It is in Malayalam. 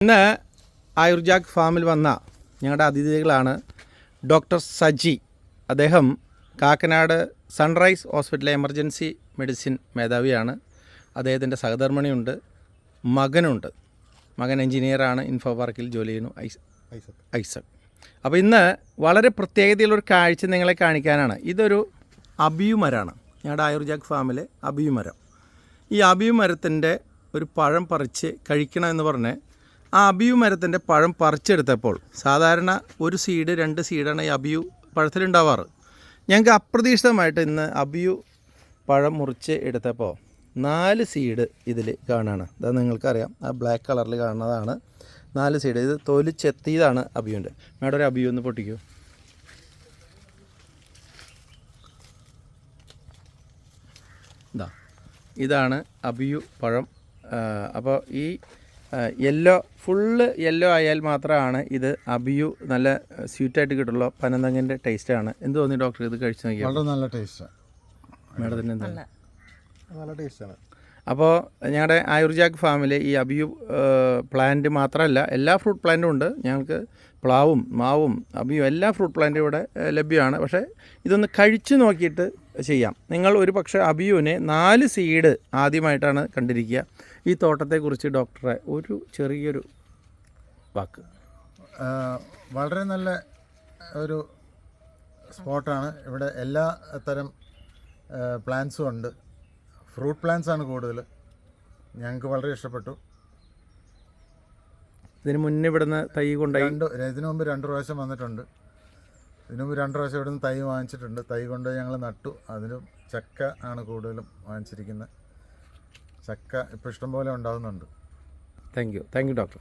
ഇന്ന് ആയുർജാഗ് ഫാമിൽ വന്ന ഞങ്ങളുടെ അതിഥികളാണ് ഡോക്ടർ സജി. അദ്ദേഹം കാക്കനാട് സൺറൈസ് ഹോസ്പിറ്റലിലെ എമർജൻസി മെഡിസിൻ മേധാവിയാണ്. അദ്ദേഹത്തിൻ്റെ സഹധർമ്മിണിയുണ്ട്, മകനുണ്ട്. മകൻ എഞ്ചിനീയറാണ്, ഇൻഫോ പാർക്കിൽ ജോലി ചെയ്യുന്നു, ഐസക്. അപ്പോൾ ഇന്ന് വളരെ പ്രത്യേകതയുള്ളൊരു കാഴ്ച നിങ്ങളെ കാണിക്കാനാണ്. ഇതൊരു അബിയു മരമാണ്, ഞങ്ങളുടെ ആയുർജാഗ് ഫാമിലെ അബിയു മരം. ഈ അബിയു മരത്തിൻ്റെ ഒരു പഴം പറിച്ച് കഴിക്കണമെന്ന് പറഞ്ഞ് ആ അബിയു മരത്തിൻ്റെ പഴം പറിച്ചെടുത്തപ്പോൾ സാധാരണ ഒരു സീഡ് 2 സീഡാണ് ഈ അബിയു പഴത്തിലുണ്ടാവാറ്. ഞങ്ങൾക്ക് അപ്രതീക്ഷിതമായിട്ട് ഇന്ന് അബിയു പഴം മുറിച്ച് എടുത്തപ്പോൾ 4 സീഡ് ഇതിൽ കാണുകയാണ്. അത് നിങ്ങൾക്കറിയാം, ആ ബ്ലാക്ക് കളറിൽ കാണുന്നതാണ് 4 സീഡ്. ഇത് തൊലി ചെത്തിയതാണ് അബിയുൻ്റെ. മേഡം ഒരു അബിയു ഒന്ന് പൊട്ടിക്കൂ. ഇതാണ് അബിയു പഴം. അപ്പോൾ ഈ ഫുള്ള് യെല്ലോ ആയാൽ മാത്രമാണ് ഇത് അബിയു നല്ല സ്വീറ്റായിട്ട് കിട്ടുള്ളൂ. പനന്തങ്ങിൻ്റെ ടേസ്റ്റാണ്. എന്ത് തോന്നി ഡോക്ടർ ഇത് കഴിച്ച് നോക്കിയാൽ? വളരെ നല്ല ടേസ്റ്റാണ് മേഡത്തിന് എന്താ? നല്ല ടേസ്റ്റാണ്. അപ്പോൾ ഞങ്ങളുടെ ആയുർജാഗ് ഫാമിൽ ഈ അബിയു പ്ലാന്റ് മാത്രമല്ല, എല്ലാ ഫ്രൂട്ട് പ്ലാന്റും ഉണ്ട്. ഞങ്ങൾക്ക് പ്ലാവും മാവും അബിയു എല്ലാ ഫ്രൂട്ട് പ്ലാന്റും ഇവിടെ ലഭ്യമാണ്. പക്ഷേ ഇതൊന്ന് കഴിച്ചു നോക്കിയിട്ട് ചെയ്യാം. നിങ്ങൾ ഒരു പക്ഷേ അബിയുവിനെ 4 സീഡ് ആദ്യമായിട്ടാണ് കണ്ടിരിക്കുക. ഈ തോട്ടത്തെക്കുറിച്ച് ഡോക്ടറെ ഒരു ചെറിയൊരു വാക്ക്. വളരെ നല്ല ഒരു സ്പോട്ടാണ്. ഇവിടെ എല്ലാ തരം പ്ലാന്റ്സും ഉണ്ട്. ഫ്രൂട്ട് പ്ലാന്റ്സ് ആണ് കൂടുതൽ. ഞങ്ങൾക്ക് വളരെ ഇഷ്ടപ്പെട്ടു. ഇതിന് മുന്നേ ഇവിടുന്ന് തൈ കൊണ്ടുപോയി ഇതിനു മുമ്പ് 2 പ്രാവശ്യം വന്നിട്ടുണ്ട്. ഇതിനു മുമ്പ് 2 പ്രാവശ്യം ഇവിടുന്ന് തൈ വാങ്ങിച്ചിട്ടുണ്ട്. തൈ കൊണ്ട് ഞങ്ങൾ നട്ടു. അതിലും ചക്ക ആണ് കൂടുതലും വാങ്ങിച്ചിരിക്കുന്നത്. ചക്ക ഇപ്പോൾ ഇഷ്ടംപോലെ ഉണ്ടാകുന്നുണ്ട്. Thank you doctor.